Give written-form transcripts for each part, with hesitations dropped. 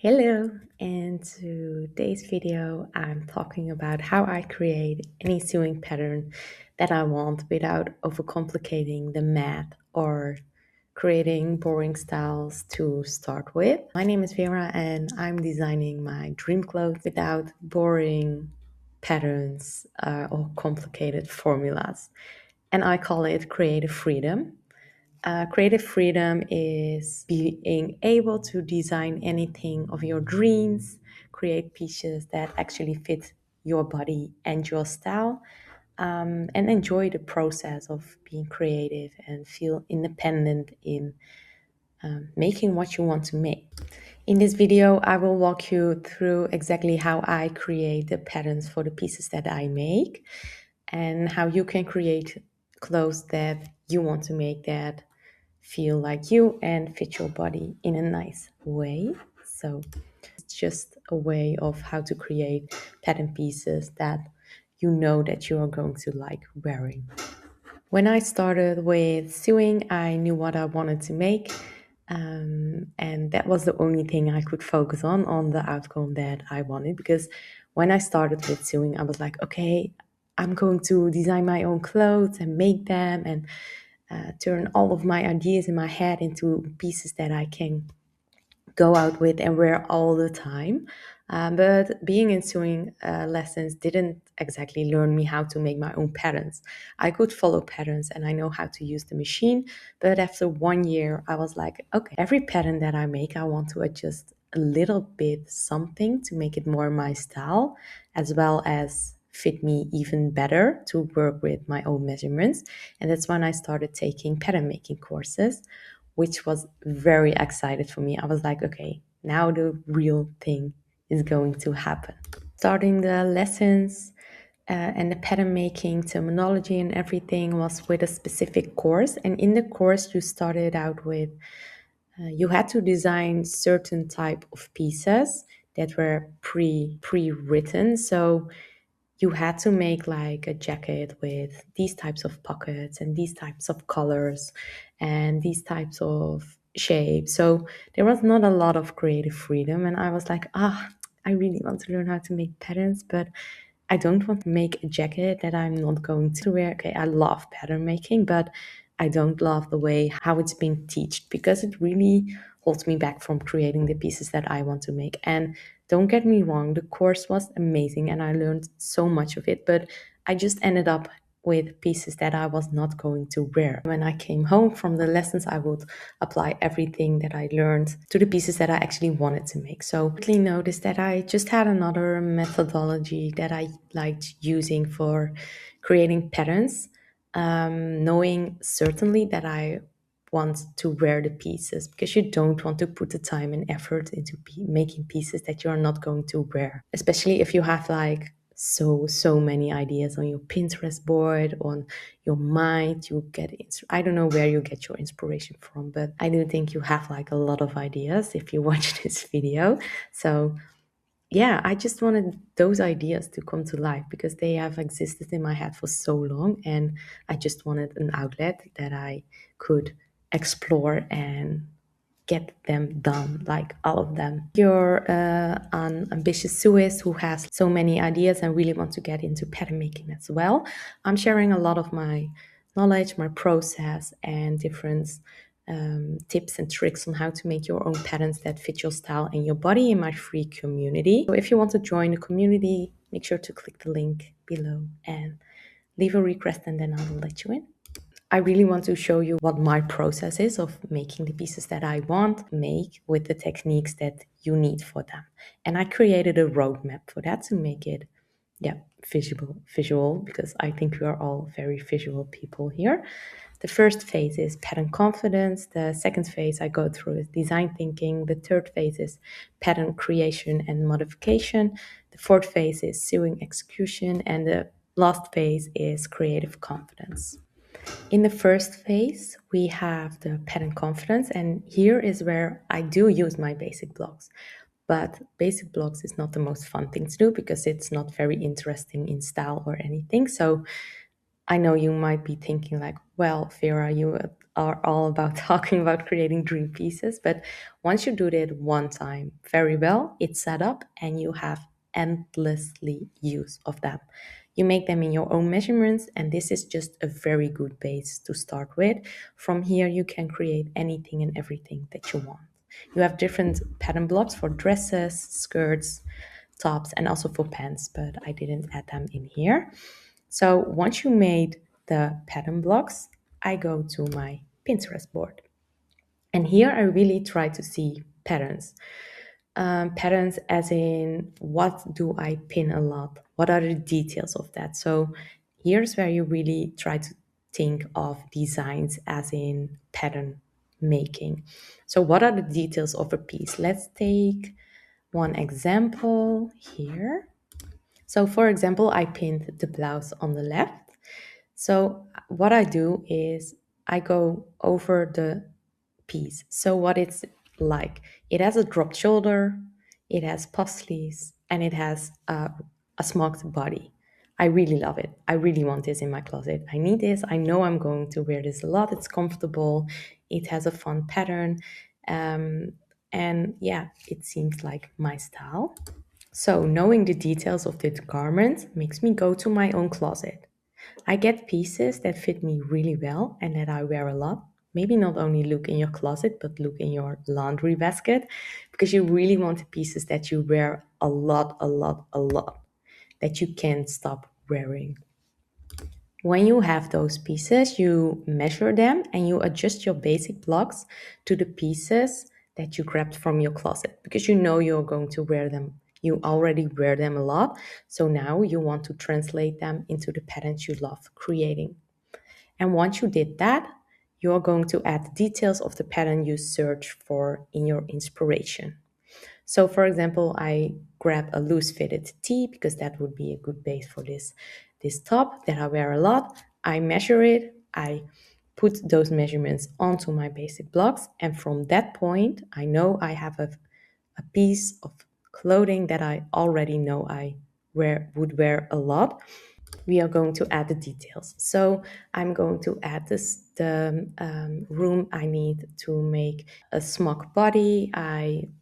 Hello, in today's video I'm talking about how I create any sewing pattern that I want without overcomplicating the math or creating boring styles to start with. My name is Vera and I'm designing my dream clothes without boring patterns or complicated formulas. And I call it creative freedom. Creative freedom is being able to design anything of your dreams, create pieces that actually fit your body and your style, and enjoy the process of being creative and feel independent in making what you want to make. In this video, I will walk you through exactly how I create the patterns for the pieces that I make and how you can create clothes that you want to make that feel like you and fit your body in a nice way. So it's just a way of how to create pattern pieces that you know that you are going to like wearing. When I started with sewing, I knew what I wanted to make. And that was the only thing I could focus on the outcome that I wanted. Because when I started with sewing, I was like, okay, I'm going to design my own clothes and make them and turn all of my ideas in my head into pieces that I can go out with and wear all the time. But being in sewing lessons didn't exactly learn me how to make my own patterns. I could follow patterns and I know how to use the machine. But after 1 year, I was like, okay, every pattern that I make, I want to adjust a little bit something to make it more my style, as well as fit me even better to work with my own measurements. And that's when I started taking pattern making courses, which was very excited for me. I was like, okay, now the real thing is going to happen. Starting the lessons and the pattern making terminology and everything was with a specific course. And in the course, you started out with, you had to design certain type of pieces that were pre-written. So you had to make like a jacket with these types of pockets and these types of colors and these types of shapes. So there was not a lot of creative freedom. And I was like, I really want to learn how to make patterns, but I don't want to make a jacket that I'm not going to wear. Okay, I love pattern making, but I don't love the way how it's being taught because it really holds me back from creating the pieces that I want to make. And don't get me wrong, the course was amazing and I learned so much of it, but I just ended up with pieces that I was not going to wear. When I came home from the lessons, I would apply everything that I learned to the pieces that I actually wanted to make. So I quickly noticed that I just had another methodology that I liked using for creating patterns, knowing certainly that I want to wear the pieces, because you don't want to put the time and effort into making pieces that you're not going to wear, especially if you have like so many ideas on your Pinterest board, on your mind. You get I don't know where you get your inspiration from, but I do think you have like a lot of ideas if you watch this video. So yeah, I just wanted those ideas to come to life because they have existed in my head for so long, and I just wanted an outlet that I could explore and get them done, like all of them. You're an ambitious sewist who has so many ideas and really want to get into pattern making as well. I'm sharing a lot of my knowledge, my process, and different tips and tricks on how to make your own patterns that fit your style and your body in my free community. So if you want to join the community, make sure to click the link below and leave a request, and then I will let you in. I really want to show you what my process is of making the pieces that I want to make with the techniques that you need for them. And I created a roadmap for that to make it, visual, because I think we are all very visual people here. The first phase is pattern confidence. The second phase I go through is design thinking. The third phase is pattern creation and modification. The fourth phase is sewing execution. And the last phase is creative confidence. In the first phase, we have the pattern confidence, and here is where I do use my basic blocks. But basic blocks is not the most fun thing to do because it's not very interesting in style or anything. So I know you might be thinking like, well, Vera, you are all about talking about creating dream pieces, but once you do it one time very well, it's set up and you have endlessly use of them. You make them in your own measurements, and this is just a very good base to start with. From here, you can create anything and everything that you want. You have different pattern blocks for dresses, skirts, tops, and also for pants, but I didn't add them in here. So once you made the pattern blocks, I go to my Pinterest board. And here I really try to see patterns. Patterns as in, what do I pin a lot? What are the details of that? So here's where you really try to think of designs as in pattern making. So what are the details of a piece? Let's take one example here. So for example, I pinned the blouse on the left. So what I do is I go over the piece. So what it's like, it has a dropped shoulder, it has puff sleeves, and it has a smocked body. I really love it. I really want this in my closet. I need this. I know I'm going to wear this a lot. It's comfortable. It has a fun pattern. And yeah, it seems like my style. So knowing the details of this garment makes me go to my own closet. I get pieces that fit me really well and that I wear a lot. Maybe not only look in your closet, but look in your laundry basket, because you really want the pieces that you wear a lot, a lot, a lot, that you can't stop wearing. When you have those pieces, you measure them and you adjust your basic blocks to the pieces that you grabbed from your closet, because you know you're going to wear them. You already wear them a lot. So now you want to translate them into the patterns you love creating. And once you did that, you're going to add the details of the pattern you search for in your inspiration. So for example, I grab a loose fitted tee because that would be a good base for this top that I wear a lot. I measure it, I put those measurements onto my basic blocks, and from that point, I know I have a piece of clothing that I already know I would wear a lot. We are going to add the details. So I'm going to add the room I need to make a smock body.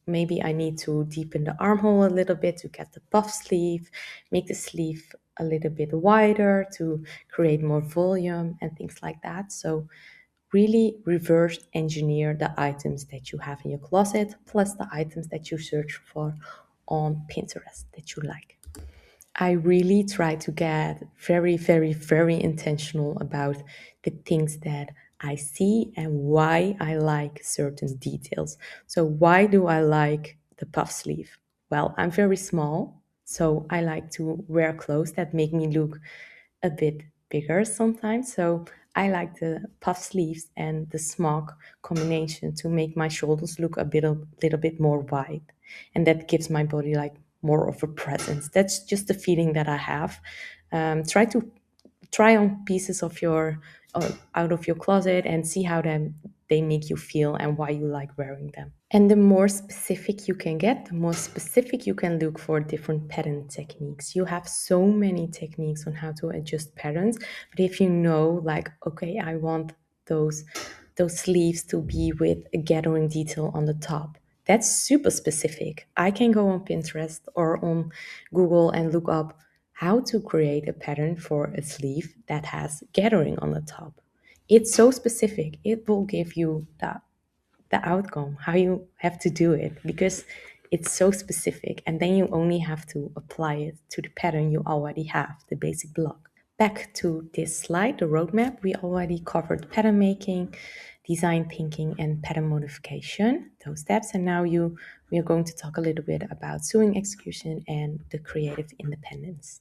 Maybe I need to deepen the armhole a little bit to get the puff sleeve, make the sleeve a little bit wider to create more volume and things like that. So really reverse engineer the items that you have in your closet plus the items that you search for on Pinterest that you like. I really try to get very, very, very intentional about the things that I see and why I like certain details. So, why do I like the puff sleeve? Well, I'm very small, so I like to wear clothes that make me look a bit bigger sometimes. So, I like the puff sleeves and the smock combination to make my shoulders look a little bit more wide, and that gives my body like more of a presence. That's just the feeling that I have. Try on pieces of your out of your closet and see how they make you feel and why you like wearing them. And the more specific you can get, the more specific you can look for different pattern techniques. You have so many techniques on how to adjust patterns, but if you know, like, okay, I want those sleeves to be with a gathering detail on the top. That's super specific. I can go on Pinterest or on Google and look up how to create a pattern for a sleeve that has gathering on the top. It's so specific. It will give you the outcome, how you have to do it, because it's so specific. And then you only have to apply it to the pattern you already have, the basic block. Back to this slide, the roadmap, we already covered pattern making, design thinking, and pattern modification, those steps. And now we are going to talk a little bit about sewing execution and the creative independence.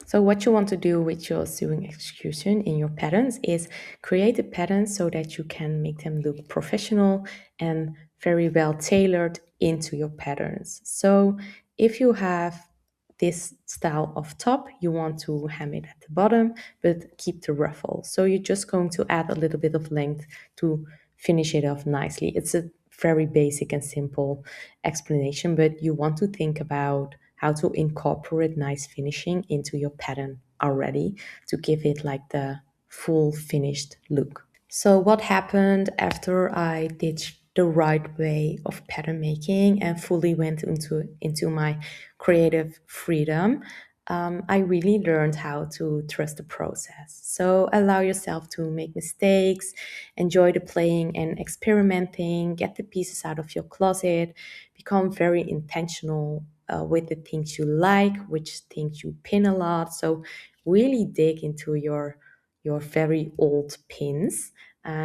So what you want to do with your sewing execution in your patterns is create a pattern so that you can make them look professional and very well tailored into your patterns. So if you have this style of top, you want to hem it at the bottom, but keep the ruffle. So you're just going to add a little bit of length to finish it off nicely. It's a very basic and simple explanation, but you want to think about how to incorporate nice finishing into your pattern already to give it like the full finished look. So what happened after I did the right way of pattern making and fully went into my creative freedom? I really learned how to trust the process. So allow yourself to make mistakes, enjoy the playing and experimenting, get the pieces out of your closet, become very intentional with the things you like, which things you pin a lot. So really dig into your very old pins,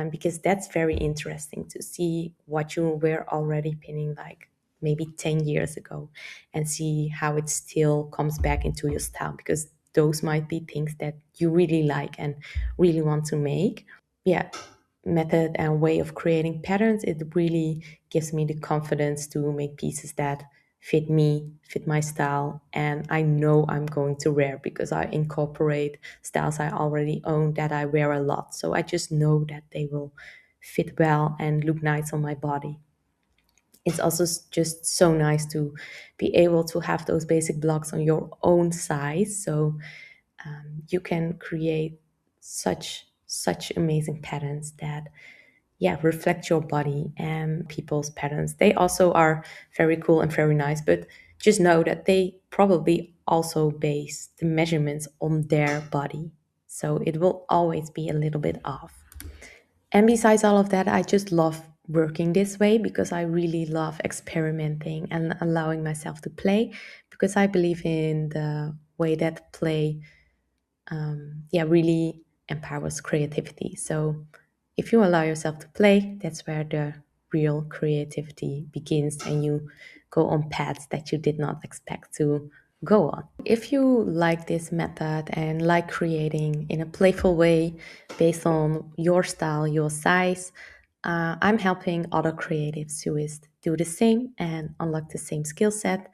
because that's very interesting to see what you were already pinning like maybe 10 years ago and see how it still comes back into your style, because those might be things that you really like and really want to make. Yeah, method and way of creating patterns, it really gives me the confidence to make pieces that fit me, fit my style, and I know I'm going to wear because I incorporate styles I already own that I wear a lot. So I just know that they will fit well and look nice on my body. It's also just so nice to be able to have those basic blocks on your own size, so you can create such amazing patterns that, yeah, reflect your body and people's patterns. They also are very cool and very nice, but just know that they probably also base the measurements on their body, so it will always be a little bit off. And besides all of that, I just love working this way because I really love experimenting and allowing myself to play, because I believe in the way that play, yeah, really empowers creativity. So if you allow yourself to play, that's where the real creativity begins and you go on paths that you did not expect to go on. If you like this method and like creating in a playful way based on your style, your size, I'm helping other creative sewists do the same and unlock the same skill set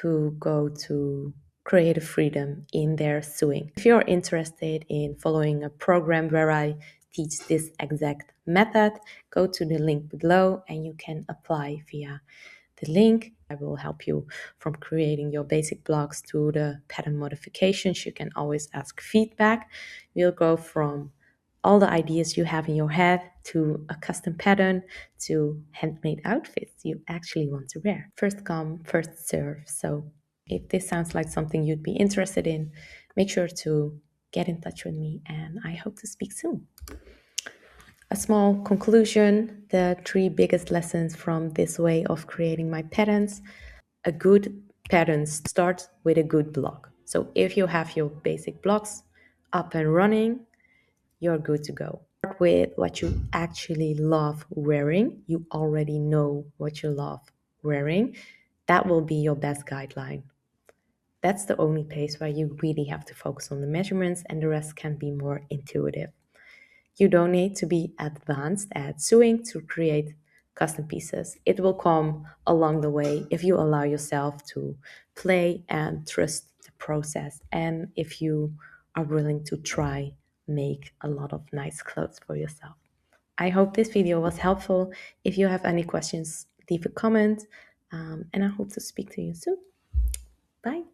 to go to creative freedom in their sewing. If you're interested in following a program where I teach this exact method, go to the link below and you can apply via the link. I will help you from creating your basic blocks to the pattern modifications. You can always ask feedback. We'll go from all the ideas you have in your head to a custom pattern to handmade outfits you actually want to wear. First come, first serve. So if this sounds like something you'd be interested in, make sure to get in touch with me and I hope to speak soon. A small conclusion, the three biggest lessons from this way of creating my patterns. A good pattern starts with a good block. So if you have your basic blocks up and running, you're good to go. Start with what you actually love wearing. You already know what you love wearing. That will be your best guideline. That's the only place where you really have to focus on the measurements and the rest can be more intuitive. You don't need to be advanced at sewing to create custom pieces. It will come along the way if you allow yourself to play and trust the process, and if you are willing to try make a lot of nice clothes for yourself. I hope this video was helpful. If you have any questions, leave a comment, and I hope to speak to you soon. Bye.